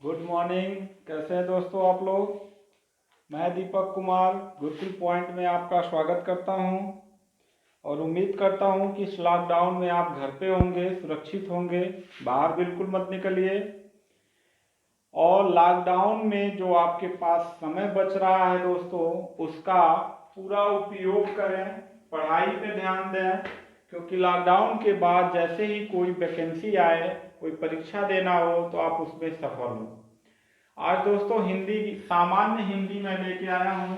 Good morning. कैसे हैं दोस्तों आप लोग। मैं दीपक कुमार गुरुकुल पॉइंट में आपका स्वागत करता हूं और उम्मीद करता हूं कि इस लॉकडाउन में आप घर पे होंगे, सुरक्षित होंगे, बाहर बिल्कुल मत निकलिए। और लॉकडाउन में जो आपके पास समय बच रहा है दोस्तों, उसका पूरा उपयोग करें, पढ़ाई पे ध्यान दें, क्योंकि लॉकडाउन के बाद जैसे ही कोई वैकेंसी आए, कोई परीक्षा देना हो तो आप उसमें सफल हो। आज दोस्तों सामान्य हिंदी में लेके आया हूं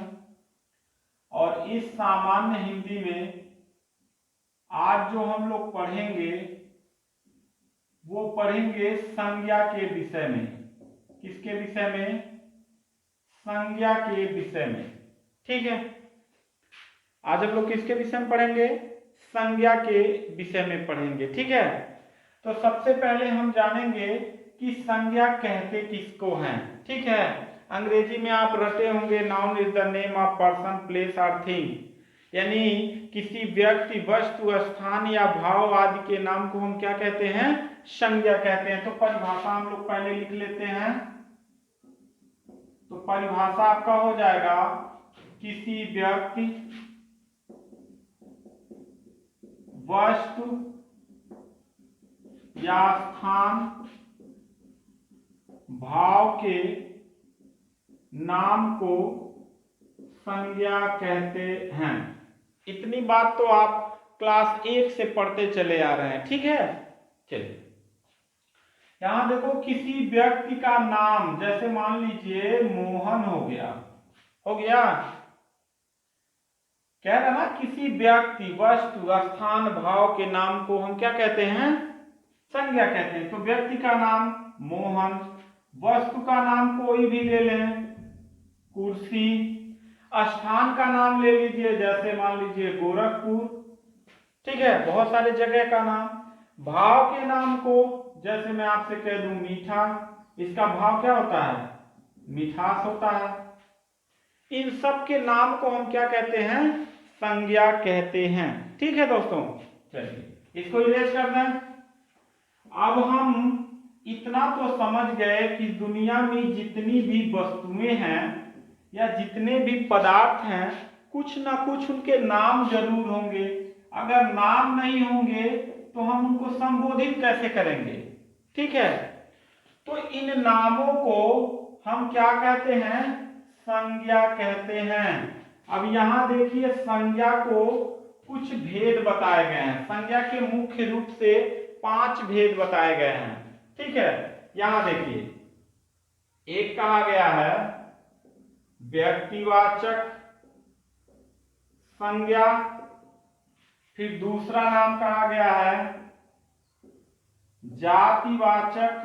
और इस सामान्य हिंदी में आज जो हम लोग पढ़ेंगे वो पढ़ेंगे संज्ञा के विषय में। किसके विषय में? संज्ञा के विषय में। ठीक है, आज हम लोग किसके विषय में पढ़ेंगे? संज्ञा के विषय में पढ़ेंगे। ठीक है, तो सबसे पहले हम जानेंगे कि संज्ञा कहते किसको हैं। ठीक है, अंग्रेजी में आप रटे होंगे, noun is the name of person, place और थिंग, यानी किसी व्यक्ति, वस्तु, स्थान या भाव आदि के नाम को हम क्या कहते हैं? संज्ञा कहते हैं। तो परिभाषा हम लोग पहले लिख लेते हैं। तो परिभाषा आपका हो जाएगा, किसी व्यक्ति, वस्तु या स्थान, भाव के नाम को संज्ञा कहते हैं। इतनी बात तो आप क्लास 1 से पढ़ते चले आ रहे हैं। ठीक है, चलिए यहां देखो, किसी व्यक्ति का नाम, जैसे मान लीजिए मोहन हो गया, कह रहा ना, किसी व्यक्ति, वस्तु, स्थान, भाव के नाम को हम क्या कहते हैं? संज्ञा कहते हैं। तो व्यक्ति का नाम मोहन, वस्तु का नाम कोई भी ले लें, कुर्सी, स्थान का नाम ले लीजिए, जैसे मान लीजिए गोरखपुर, ठीक है, बहुत सारे जगह का नाम। भाव के नाम को जैसे मैं आपसे कह दूं मीठा, इसका भाव क्या होता है? मिठास होता है। इन सब के नाम को हम क्या कहते हैं? संज्ञा कहते हैं। ठीक है दोस्तों, चलिए इसको इरेज कर दें। अब हम इतना तो समझ गए कि दुनिया में जितनी भी वस्तुएं हैं या जितने भी पदार्थ हैं, कुछ ना कुछ उनके नाम जरूर होंगे। अगर नाम नहीं होंगे तो हम उनको संबोधित कैसे करेंगे? ठीक है, तो इन नामों को हम क्या कहते हैं? संज्ञा कहते हैं। अब यहां देखिए, संज्ञा को कुछ भेद बताए गए हैं। संज्ञा के मुख्य रूप से 5 भेद बताए गए हैं। ठीक है, यहां देखिए, एक कहा गया है व्यक्तिवाचक संज्ञा, फिर दूसरा नाम कहा गया है जातिवाचक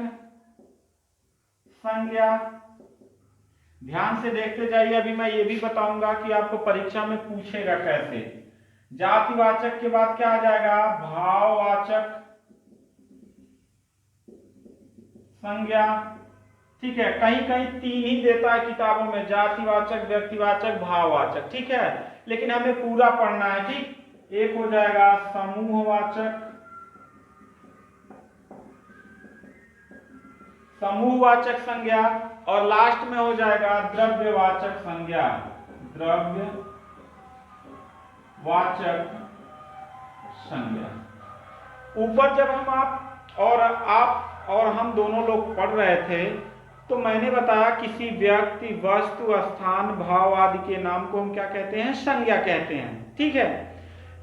संज्ञा। ध्यान से देखते जाइए, अभी मैं ये भी बताऊंगा कि आपको परीक्षा में पूछेगा कैसे। जातिवाचक के बाद क्या आ जाएगा? भाववाचक संज्ञा। ठीक है, कहीं कहीं 3 ही देता है किताबों में, जातिवाचक, व्यक्तिवाचक, भाववाचक। ठीक है, लेकिन हमें पूरा पढ़ना है। ठीक, एक हो जाएगा समूहवाचक, समूहवाचक संज्ञा, और लास्ट में हो जाएगा द्रव्यवाचक संज्ञा, द्रव्यवाचक संज्ञा। ऊपर जब आप और हम दोनों लोग पढ़ रहे थे तो मैंने बताया किसी व्यक्ति, वस्तु, स्थान, भाव आदि के नाम को हम क्या कहते हैं? संज्ञा कहते हैं। ठीक है,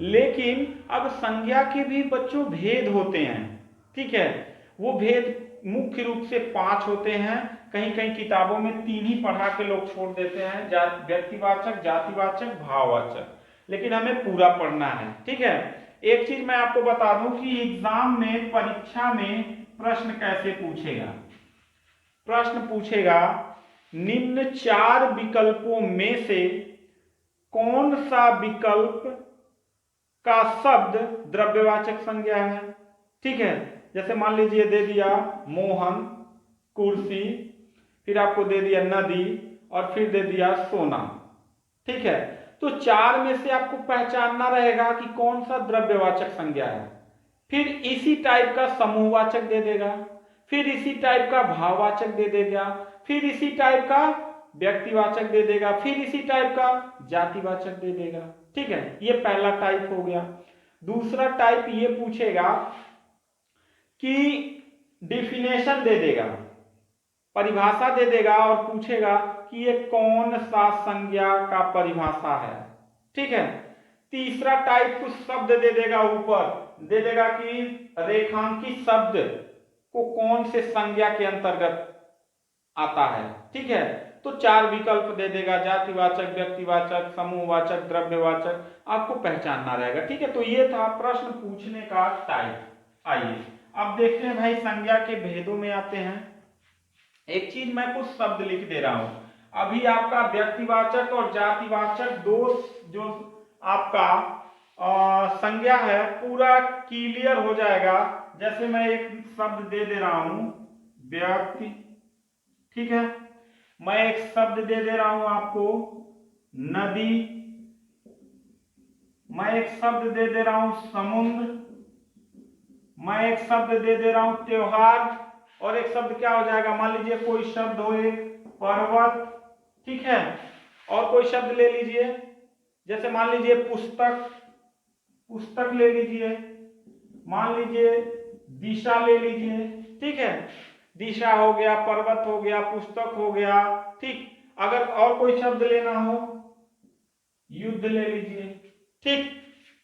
लेकिन अब संज्ञा के भी बच्चों भेद होते हैं। ठीक है, वो भेद मुख्य रूप से 5 होते हैं। कहीं कहीं किताबों में 3 ही पढ़ा के लोग छोड़ देते हैं, व्यक्तिवाचक, जातिवाचक, भाववाचक, लेकिन हमें पूरा पढ़ना है। ठीक है, एक चीज मैं आपको बता दूं कि एग्जाम में, परीक्षा में प्रश्न कैसे पूछेगा। प्रश्न पूछेगा, निम्न 4 विकल्पों में से कौन सा विकल्प का शब्द द्रव्यवाचक संज्ञा है? ठीक है, जैसे मान लीजिए दे दिया मोहन, कुर्सी, फिर आपको दे दिया नदी, और फिर दे दिया सोना। ठीक है, तो 4 में से आपको पहचानना रहेगा कि कौन सा द्रव्यवाचक संज्ञा है। फिर इसी टाइप का समूहवाचक दे देगा। फिर इसी टाइप का भाववाचक दे देगा, फिर इसी टाइप का व्यक्तिवाचक दे देगा, फिर इसी टाइप का जातिवाचक दे देगा। ठीक है, ये पहला टाइप हो गया। दूसरा टाइप ये पूछेगा कि डिफिनेशन दे देगा, परिभाषा दे देगा और पूछेगा कि ये कौन सा संज्ञा का परिभाषा है। ठीक है। तीसरा टाइप कुछ शब्द दे देगा, ऊपर दे देगा कि रेखांकित शब्द को कौन से संज्ञा के अंतर्गत आता है। ठीक है, तो 4 विकल्प दे देगा, जातिवाचक, व्यक्तिवाचक, समूहवाचक, द्रव्यवाचक, आपको पहचानना रहेगा। ठीक है, तो ये था प्रश्न पूछने का टाइप। आइए अब देखते हैं भाई संज्ञा के भेदों में आते हैं। एक चीज मैं कुछ शब्द लिख दे रहा हूं, अभी आपका व्यक्तिवाचक और जातिवाचक दो जो आपका संज्ञा है पूरा क्लियर हो जाएगा। जैसे मैं एक शब्द दे रहा हूं व्यक्ति, ठीक है, मैं एक शब्द दे रहा हूं आपको नदी, मैं एक शब्द दे रहा हूं समुद्र, मैं एक शब्द दे रहा हूं त्योहार, और एक शब्द क्या हो जाएगा, मान लीजिए कोई शब्द हो एक पर्वत। ठीक है, और कोई शब्द ले लीजिए, जैसे मान लीजिए पुस्तक, पुस्तक ले लीजिए, मान लीजिए दिशा ले लीजिए। ठीक है, दिशा हो गया, पर्वत हो गया, पुस्तक हो गया। ठीक, अगर और कोई शब्द लेना हो युद्ध ले लीजिए। ठीक,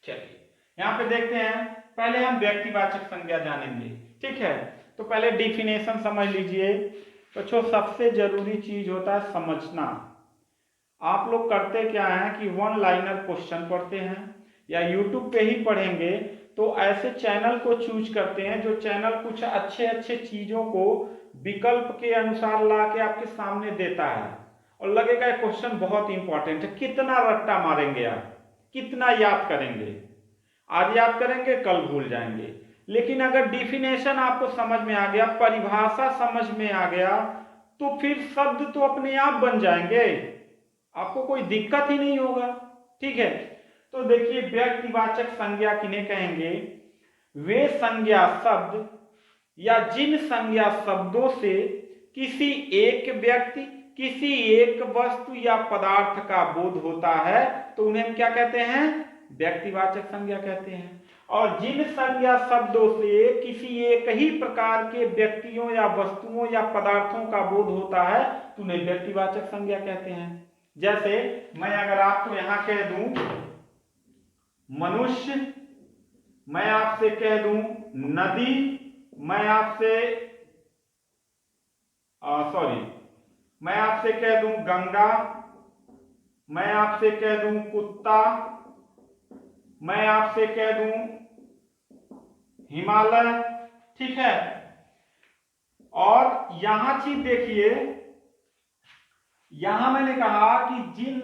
चलिए यहां पे देखते हैं, पहले हम व्यक्तिवाचक संज्ञा जानेंगे। ठीक है, तो पहले डिफिनेशन समझ लीजिए। बच्चों सबसे जरूरी चीज होता है समझना। आप लोग करते क्या है कि वन लाइनर क्वेश्चन पढ़ते हैं या यूट्यूब पे ही पढ़ेंगे, तो ऐसे चैनल को चूज करते हैं जो चैनल कुछ अच्छे अच्छे चीजों को विकल्प के अनुसार ला के आपके सामने देता है, और लगेगा क्वेश्चन बहुत इंपॉर्टेंट है। कितना रट्टा मारेंगे आप, कितना याद करेंगे, आज याद करेंगे कल भूल जाएंगे। लेकिन अगर डिफिनेशन आपको समझ में आ गया, परिभाषा समझ में आ गया, तो फिर शब्द तो अपने आप बन जाएंगे, आपको कोई दिक्कत ही नहीं होगा। ठीक है, तो देखिए व्यक्तिवाचक संज्ञा किन्हें कहेंगे, वे संज्ञा शब्द या जिन संज्ञा शब्दों से किसी एक व्यक्ति, किसी एक वस्तु या पदार्थ का बोध होता है, तो उन्हें हम क्या कहते हैं, व्यक्तिवाचक संज्ञा कहते हैं। और जिन संज्ञा शब्दों से किसी एक ही प्रकार के व्यक्तियों या वस्तुओं या पदार्थों का बोध होता है, तो उन्हें व्यक्तिवाचक संज्ञा कहते हैं। जैसे मैं अगर आपको यहां कह दूं मनुष्य, मैं आपसे कह दूं नदी, मैं आपसे मैं आपसे कह दूं गंगा, मैं आपसे कह दूं कुत्ता, मैं आपसे कह दूं हिमालय। ठीक है, और यहां चीज देखिए, यहां मैंने कहा कि जिन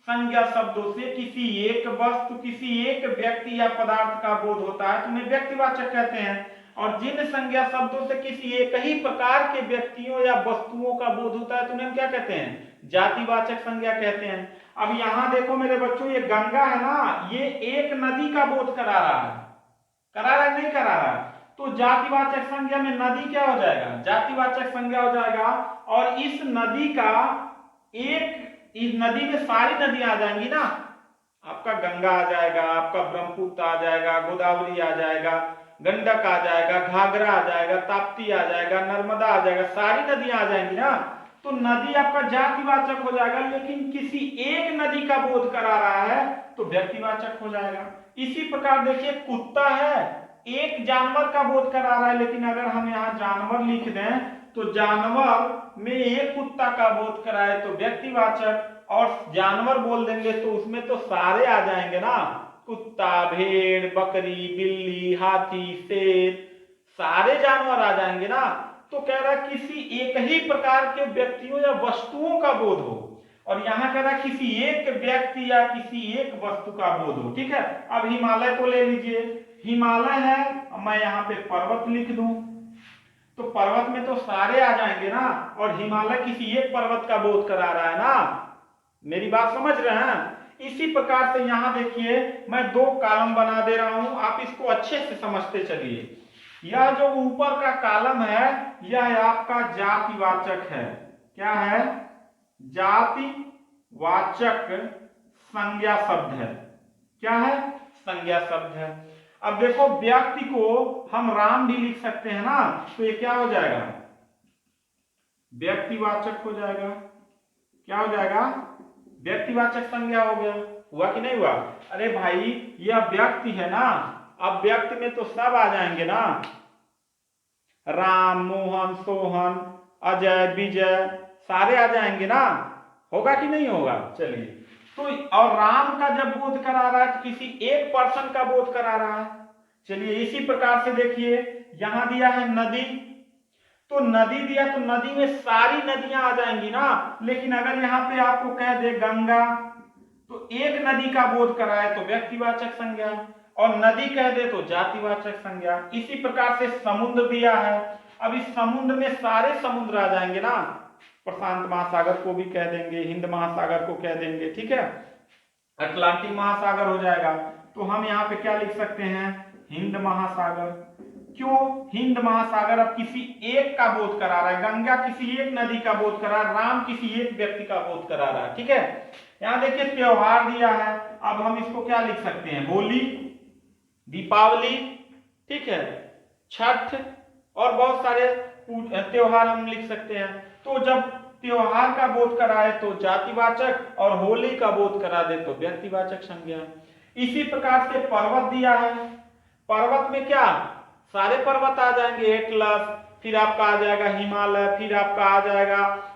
संज्ञा शब्दों से किसी एक वस्तु, किसी एक व्यक्ति या पदार्थ का बोध होता है तो उन्हें व्यक्तिवाचक कहते हैं, और जिन संज्ञा शब्दों से किसी एक ही प्रकार के व्यक्तियों या वस्तुओं का बोध होता है तो उन्हें क्या कहते हैं, जातिवाचक संज्ञा कहते हैं। अब यहां देखो मेरे बच्चों, ये गंगा है ना, ये एक नदी का बोध करा रहा है, करा रहा है नहीं करा रहा है, तो जातिवाचक संज्ञा में नदी क्या हो जाएगा, जातिवाचक संज्ञा हो जाएगा। और इस नदी का इस नदी में सारी नदियां आ जाएंगी ना, आपका गंगा आ जाएगा, आपका ब्रह्मपुत्र आ जाएगा, गोदावरी आ जाएगा, गंडक आ जाएगा, घाघरा आ जाएगा, ताप्ती आ जाएगा, नर्मदा आ जाएगा, सारी नदियां आ जाएंगी ना, तो नदी आपका जातिवाचक हो जाएगा। लेकिन किसी एक नदी का बोध करा रहा है तो व्यक्तिवाचक हो जाएगा। इसी प्रकार देखिए कुत्ता है, एक जानवर का बोध करा रहा है, लेकिन अगर हम यहाँ जानवर लिख दें तो जानवर में एक कुत्ता का बोध कराए तो व्यक्तिवाचक, और जानवर बोल देंगे तो उसमें तो सारे आ जाएंगे ना, कुत्ता, भेड़, बकरी, बिल्ली, हाथी, शेर, सारे जानवर आ जाएंगे ना। तो कह रहा है किसी एक ही प्रकार के व्यक्तियों या वस्तुओं का बोध हो, और यहां कह रहा है किसी एक व्यक्ति या किसी एक वस्तु का बोध हो। ठीक है, अब हिमालय को ले लीजिए, हिमालय है, मैं यहाँ पे पर्वत लिख दूं तो पर्वत में तो सारे आ जाएंगे ना, और हिमालय किसी एक पर्वत का बोध करा रहा है ना, मेरी बात समझ रहे हैं। इसी प्रकार से यहां देखिए मैं 2 कॉलम बना दे रहा हूं, आप इसको अच्छे से समझते चलिए। यह जो ऊपर का कॉलम है यह आपका जातिवाचक है। क्या है? जातिवाचक संज्ञा शब्द है। क्या है? संज्ञा शब्द है। अब देखो व्यक्ति को हम राम भी लिख सकते हैं ना, तो ये क्या हो जाएगा? व्यक्तिवाचक हो जाएगा। क्या हो जाएगा? व्यक्तिवाचक संज्ञा हो गया। हुआ कि नहीं हुआ? अरे भाई यह व्यक्ति है ना, अब व्यक्ति में तो सब आ जाएंगे ना, राम, मोहन, सोहन, अजय, विजय, सारे आ जाएंगे ना। होगा कि नहीं होगा? चलिए, तो और राम का जब बोध करा रहा है तो किसी एक पर्सन का बोध करा रहा है। चलिए इसी प्रकार से देखिए, यहां दिया है नदी, तो नदी दिया तो नदी में सारी नदियां आ जाएंगी ना। लेकिन अगर यहाँ पे आपको कह दे गंगा, तो एक नदी का बोध कराए तो व्यक्तिवाचक संज्ञा, और नदी कह दे तो जातिवाचक संज्ञा। इसी प्रकार से समुद्र दिया है, अब इस समुद्र में सारे समुद्र आ जाएंगे ना, प्रशांत महासागर को भी कह देंगे, हिंद महासागर को कह देंगे, ठीक है, अटलांटिक महासागर हो जाएगा। तो हम यहाँ पे क्या लिख सकते हैं? हिंद महासागर। क्यों हिंद महासागर? अब किसी एक का बोध करा रहा है, गंगा किसी एक नदी का बोध करा रहा है, राम किसी एक व्यक्ति का बोध करा रहा है, ठीक है। यहां देखिए त्योहार दिया है, अब हम इसको क्या लिख सकते हैं? होली, दीपावली, ठीक है, छठ, और बहुत सारे त्योहार हम लिख सकते हैं। तो जब त्योहार का बोध कराए तो जातिवाचक, और होली का बोध करा दे तो व्यक्तिवाचक संज्ञा। इसी प्रकार से पर्वत दिया है, पर्वत में क्या सारे पर्वत आ जाएंगे, एटलस, फिर आपका आ जाएगा हिमालय, फिर आपका आ जाएगा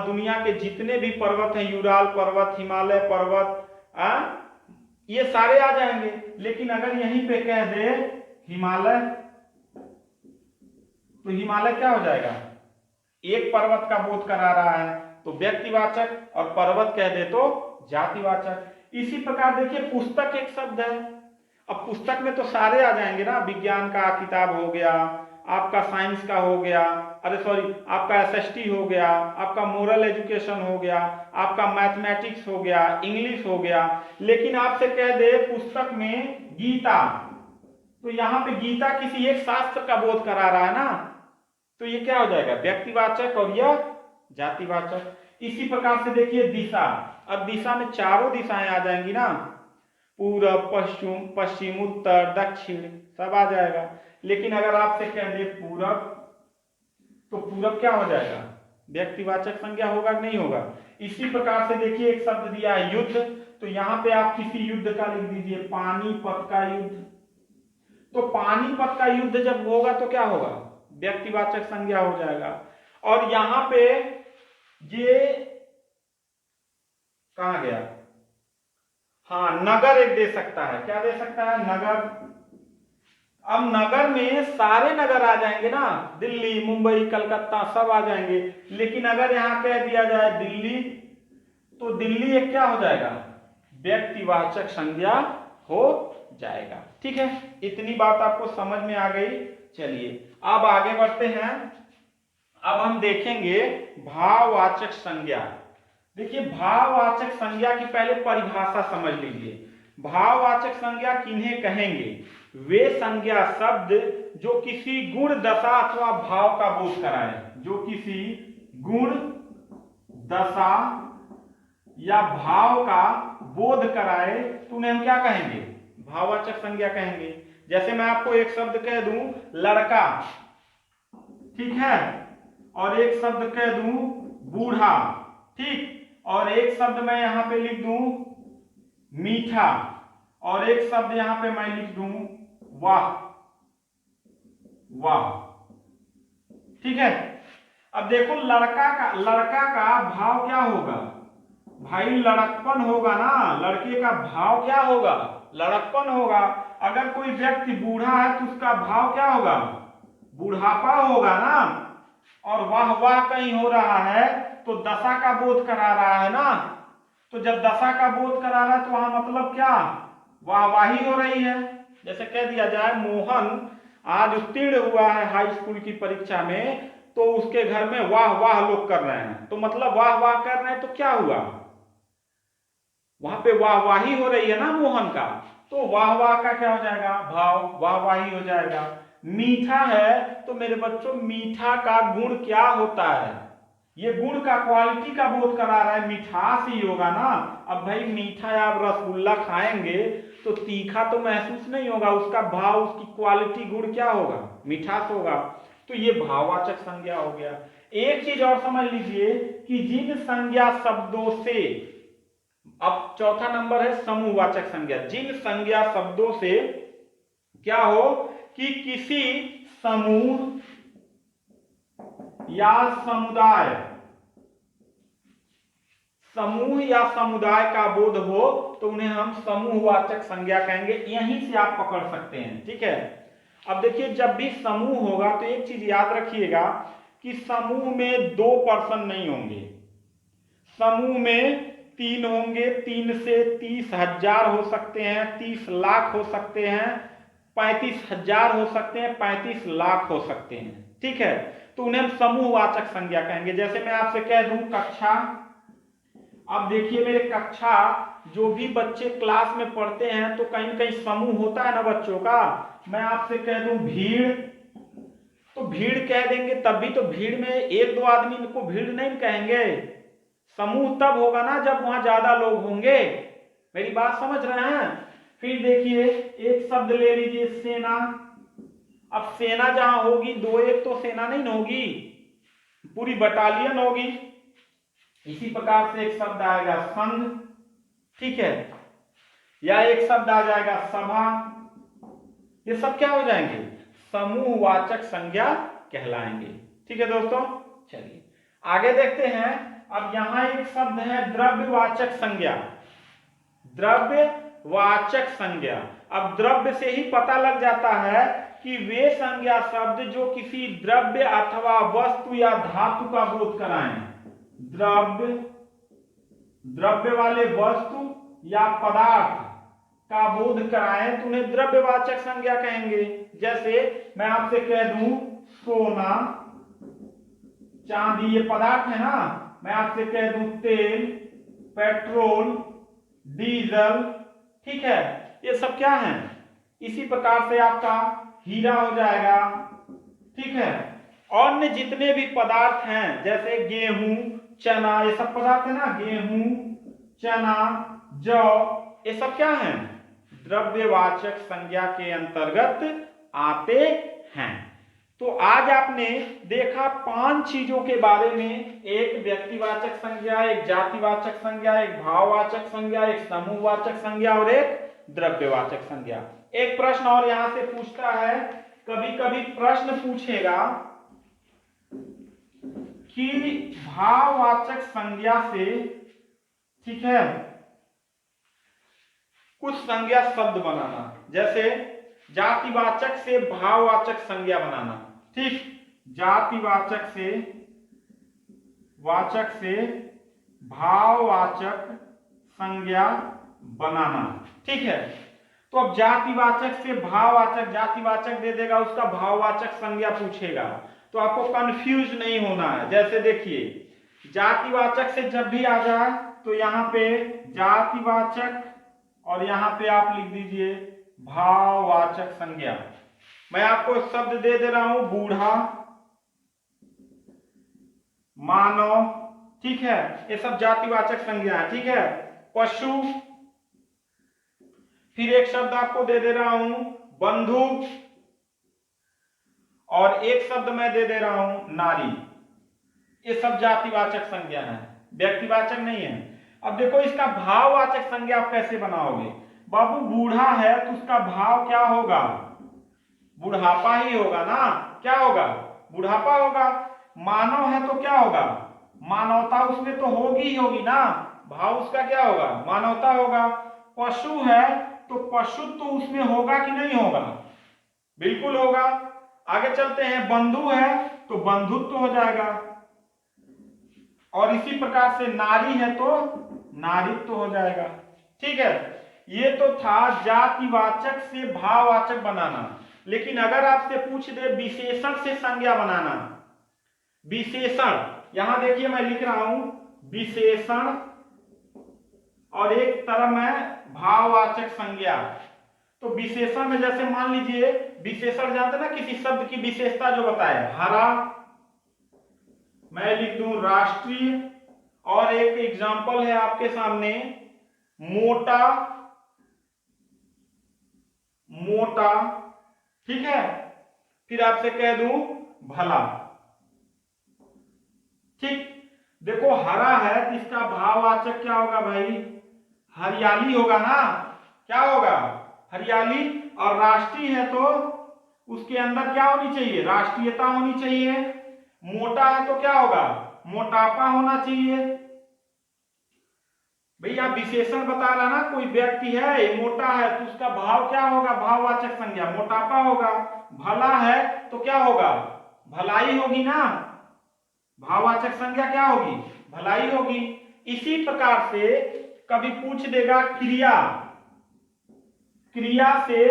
दुनिया के जितने भी पर्वत हैं, यूराल पर्वत, हिमालय पर्वत, ये सारे आ जाएंगे। लेकिन अगर यहीं पे कह दे हिमालय, तो हिमालय क्या हो जाएगा? एक पर्वत का बोध करा रहा है तो व्यक्तिवाचक, और पर्वत कह दे तो जातिवाचक। इसी प्रकार देखिए पुस्तक एक शब्द है, अब पुस्तक में तो सारे आ जाएंगे ना, विज्ञान का किताब हो गया, आपका साइंस का हो गया, अरे सॉरी आपका एसएसटी हो गया, आपका मोरल एजुकेशन हो गया, आपका मैथमेटिक्स हो गया, इंग्लिश हो गया। लेकिन आपसे कह दे पुस्तक में गीता, तो यहाँ पे गीता किसी एक शास्त्र का बोध करा रहा है ना, तो ये क्या हो जाएगा? व्यक्तिवाचक, और यह जातिवाचक। इसी प्रकार से देखिए दिशा, अब दिशा में चारों दिशाएं आ जाएंगी ना, पूरब, पश्चिम, पश्चिम, उत्तर, दक्षिण, सब आ जाएगा। लेकिन अगर आपसे कह दे पूरब, तो पूरब क्या हो जाएगा? व्यक्तिवाचक संज्ञा होगा कि नहीं होगा? इसी प्रकार से देखिए एक शब्द दिया है युद्ध, तो यहाँ पे आप किसी युद्ध का लिख दीजिए, पानीपत का युद्ध। तो पानीपत का युद्ध जब होगा तो क्या होगा? व्यक्तिवाचक संज्ञा हो जाएगा। और यहां पे ये कहां गया? हाँ, नगर एक दे सकता है। क्या दे सकता है? नगर। अब नगर में सारे नगर आ जाएंगे ना, दिल्ली, मुंबई, कलकत्ता, सब आ जाएंगे। लेकिन अगर यहां कह दिया जाए दिल्ली, तो दिल्ली एक क्या हो जाएगा? व्यक्तिवाचक संज्ञा हो जाएगा। ठीक है, इतनी बात आपको समझ में आ गई। चलिए अब आगे बढ़ते हैं। अब हम देखेंगे भाववाचक संज्ञा। देखिए भाववाचक संज्ञा की पहले परिभाषा समझ लीजिए। भाववाचक संज्ञा किन्हें कहेंगे? वे संज्ञा शब्द जो किसी गुण, दशा अथवा भाव का बोध कराए, जो किसी गुण, दशा या भाव का बोध कराए, तो उन्हें हम क्या कहेंगे? भाववाचक संज्ञा कहेंगे। जैसे मैं आपको एक शब्द कह दूं लड़का, ठीक है, और एक शब्द कह दूं बूढ़ा, ठीक, और एक शब्द मैं यहां पे लिख दूं मीठा, और एक शब्द यहां पे मैं लिख दूं वाह, वाह, ठीक है। अब देखो लड़का का भाव क्या होगा? भाई लड़कपन होगा ना, लड़के का भाव क्या होगा? लड़कपन होगा। अगर कोई व्यक्ति बूढ़ा है तो उसका भाव क्या होगा? बुढ़ापा होगा ना। और वाह वाह कहीं हो रहा है तो दशा का बोध करा रहा है ना। तो जब दशा का बोध करा रहा है तो वहां मतलब क्या? वाहवाही हो रही है। जैसे कह दिया जाए मोहन आज उत्तीर्ण हुआ है हाई स्कूल की परीक्षा में, तो उसके घर में वाह वाह लोग कर रहे हैं, तो मतलब वाह वाह कर रहे हैं, तो क्या हुआ? वहां पे वाहवाही हो रही है ना मोहन का, तो वाह वाह का क्या हो जाएगा? भाव, वाहवाही हो जाएगा। मीठा है तो मेरे बच्चों मीठा का गुण क्या होता है, ये गुण का क्वालिटी का बोध करा रहा है, मिठास ही होगा ना। अब भाई मीठा आप रसगुल्ला खाएंगे तो तीखा तो महसूस नहीं होगा, उसका भाव, उसकी क्वालिटी, गुण क्या होगा, मिठास होगा। तो ये भाववाचक संज्ञा हो गया। एक चीज और समझ लीजिए कि जिन संज्ञा शब्दों से, अब चौथा नंबर है समूहवाचक संज्ञा, जिन संज्ञा शब्दों से क्या हो कि किसी समूह या समुदाय, समूह या समुदाय का बोध हो तो उन्हें हम समूहवाचक संज्ञा कहेंगे। यहीं से आप पकड़ सकते हैं, ठीक है। अब देखिए जब भी समूह होगा तो एक चीज याद रखिएगा कि समूह में 2 पर्सन नहीं होंगे, समूह में 3 होंगे, 3 से 30,000 हो सकते हैं, 30 लाख हो सकते हैं, 35,000 हो सकते हैं, 35 लाख हो सकते हैं, ठीक है। तो उन्हें हम समूहवाचक संज्ञा कहेंगे। जैसे मैं आपसे कह दूं कक्षा, अब देखिए मेरे कक्षा जो भी बच्चे क्लास में पढ़ते हैं तो कहीं न कहीं समूह होता है ना बच्चों का। मैं आपसे कह दूं भीड़, तो भीड़ कह देंगे तब भी तो भीड़ में 1-2 आदमी को भीड़ नहीं कहेंगे, समूह तब होगा ना जब वहां ज्यादा लोग होंगे। मेरी बात समझ रहे हैं। फिर देखिए एक शब्द ले लीजिए सेना। अब सेना जहां होगी 2-1 तो सेना नहीं होगी, पूरी बटालियन होगी। इसी प्रकार से एक शब्द आएगा संघ, ठीक है, या एक शब्द आ जाएगा सभा। ये सब क्या हो जाएंगे, समूहवाचक संज्ञा कहलाएंगे, ठीक है दोस्तों। चलिए आगे देखते हैं। अब यहां एक शब्द है द्रव्यवाचक संज्ञा, द्रव्यवाचक संज्ञा। अब द्रव्य से ही पता लग जाता है कि वे संज्ञा शब्द जो किसी द्रव्य अथवा वस्तु या धातु का बोध कराएं। द्रव्य, द्रव्य वाले वस्तु या पदार्थ का बोध कराएं तो उन्हें द्रव्यवाचक संज्ञा कहेंगे। जैसे मैं आपसे कह दूं सोना, चांदी, ये पदार्थ है ना। मैं आपसे कह दूं तेल, पेट्रोल, डीजल, ठीक है, ये सब क्या है। इसी प्रकार से आपका हीरा हो जाएगा, ठीक है। अन्य जितने भी पदार्थ हैं जैसे गेहूं, चना, ये सब पदार्थ है ना, गेहूं, चना, जौ, ये सब क्या हैं, द्रव्यवाचक संज्ञा के अंतर्गत आते हैं। तो आज आपने देखा 5 चीजों के बारे में, एक व्यक्तिवाचक संज्ञा, एक जातिवाचक संज्ञा, एक भाववाचक संज्ञा, एक समूहवाचक संज्ञा और एक द्रव्यवाचक संज्ञा। एक प्रश्न और यहां से पूछता है, कभी कभी प्रश्न पूछेगा कि भाववाचक संज्ञा से, ठीक है, कुछ संज्ञा शब्द बनाना। जैसे जातिवाचक से भाववाचक संज्ञा बनाना, ठीक, जातिवाचक से भाववाचक संज्ञा बनाना, ठीक है। तो अब जातिवाचक से भाववाचक, जातिवाचक दे देगा, उसका भाववाचक संज्ञा पूछेगा, तो आपको कंफ्यूज नहीं होना है। जैसे देखिए जातिवाचक से जब भी आ जाए तो यहां पे जातिवाचक और यहां पे आप लिख दीजिए भाववाचक संज्ञा। मैं आपको शब्द दे रहा हूं बूढ़ा, मानव, ठीक है, ये सब जातिवाचक संज्ञा है, ठीक है। पशु, फिर एक शब्द आपको दे रहा हूं बंधु, और एक शब्द मैं दे रहा हूं नारी। ये सब जातिवाचक संज्ञा है, व्यक्तिवाचक नहीं है। अब देखो इसका भाववाचक संज्ञा आप कैसे बनाओगे। बाबू बूढ़ा है तो उसका भाव क्या होगा, बुढ़ापा ही होगा ना, क्या होगा, बुढ़ापा होगा। मानव है तो क्या होगा, मानवता उसमें तो होगी ही होगी ना, भाव उसका क्या होगा, मानवता होगा। पशु है तो पशुत्व तो उसमें होगा कि नहीं होगा, बिल्कुल होगा। आगे चलते हैं, बंधु है तो बंधुत्व तो हो जाएगा, और इसी प्रकार से नारी है तो नारीत्व तो हो जाएगा, ठीक है। ये तो था जातिवाचक से भाववाचक बनाना। लेकिन अगर आपसे पूछ दे विशेषण से संज्ञा बनाना, विशेषण, यहां देखिए मैं लिख रहा हूं विशेषण और एक तरह में भाववाचक संज्ञा। तो तो विशेषण में जैसे मान लीजिए, विशेषण जानते ना, किसी शब्द की विशेषता जो बताए, हरा, मैं लिख दूं राष्ट्रीय, और एक एग्जाम्पल है आपके सामने मोटा, मोटा, ठीक है। फिर आपसे कह दूं भला, ठीक। देखो हरा है तो इसका भाववाचक क्या होगा भाई, हरियाली होगा ना, क्या होगा, हरियाली। और राष्ट्रीय है तो उसके अंदर क्या होनी चाहिए, राष्ट्रीयता होनी चाहिए। मोटा है तो क्या होगा, मोटापा होना चाहिए। भैया विशेषण बता रहा ना, कोई व्यक्ति है मोटा है तो उसका भाव क्या होगा, भाववाचक संज्ञा मोटापा होगा। भला है तो क्या होगा, भलाई होगी ना, भाववाचक संज्ञा क्या होगी, भलाई होगी। इसी प्रकार से कभी पूछ देगा क्रिया, क्रिया से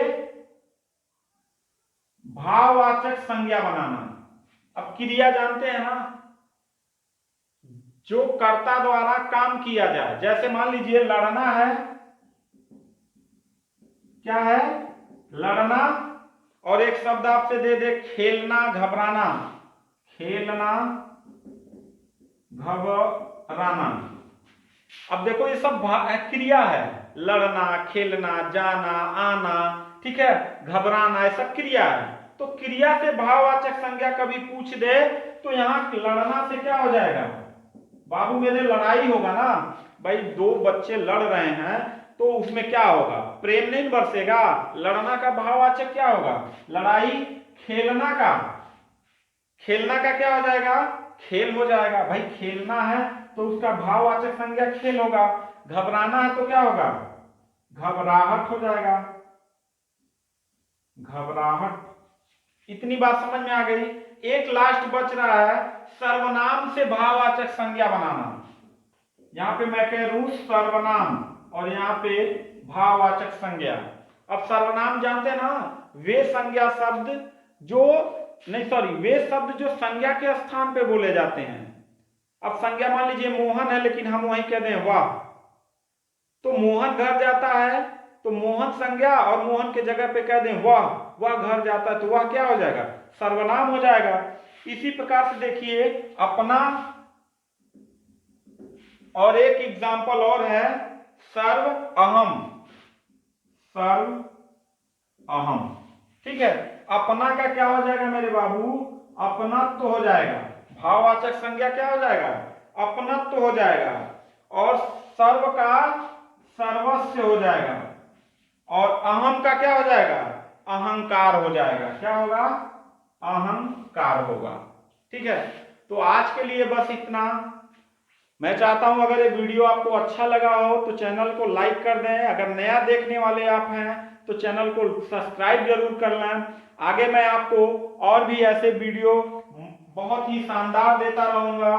भाववाचक संज्ञा बनाना। अब क्रिया जानते हैं ना, जो कर्ता द्वारा काम किया जाए, जैसे मान लीजिए लड़ना है, क्या है, लड़ना। और एक शब्द आपसे दे दे खेलना, घबराना, खेलना, घबराना। अब देखो ये सब क्रिया है, लड़ना, खेलना, जाना, आना, ठीक है, घबराना, ये सब क्रिया है। तो क्रिया से भाववाचक संज्ञा कभी पूछ दे तो यहाँ लड़ना से क्या हो जाएगा, बाबू मेरे लड़ाई होगा ना। भाई दो बच्चे लड़ रहे हैं तो उसमें क्या होगा, प्रेम नहीं बरसेगा। लड़ना का भाववाचक क्या होगा, लड़ाई। खेलना का, खेलना का क्या हो जाएगा, खेल हो जाएगा। भाई खेलना है तो उसका भाववाचक संज्ञा खेल होगा। घबराना है तो क्या होगा, घबराहट हो जाएगा, घबराहट। इतनी बात समझ में आ गई। एक लास्ट बच रहा है, सर्वनाम से भाववाचक संज्ञा बनाना। यहां पे मैं कह रू सर्वनाम और यहां पे भाववाचक संज्ञा। अब सर्वनाम जानते हैं ना, वे संज्ञा शब्द जो नहीं, सॉरी, वे शब्द जो संज्ञा के स्थान पे बोले जाते हैं। अब संज्ञा मान लीजिए मोहन है, लेकिन हम वहीं कह दें वाह, तो मोहन घर जाता है तो मोहन संज्ञा, और मोहन के जगह पे कह दें वाह, वह घर जाता है तो वह क्या हो जाएगा, सर्वनाम हो जाएगा। इसी प्रकार से देखिए अपना, और एक एग्जाम्पल और है सर्व अहम, सर्व अहम, ठीक है। अपना का क्या हो जाएगा मेरे बाबू, अपनत्व हो जाएगा। भाववाचक संज्ञा क्या हो जाएगा, अपनत्व हो जाएगा। और सर्व का सर्वस्व हो जाएगा। और अहम का क्या हो जाएगा, अहंकार हो जाएगा। क्या होगा, अहंकार होगा। ठीक है, तो आज के लिए बस इतना। मैं चाहता हूं अगर ये वीडियो आपको अच्छा लगा हो तो चैनल को लाइक कर दें। अगर नया देखने वाले आप हैं तो चैनल को सब्सक्राइब जरूर कर लें। आगे मैं आपको और भी ऐसे वीडियो बहुत ही शानदार देता रहूंगा।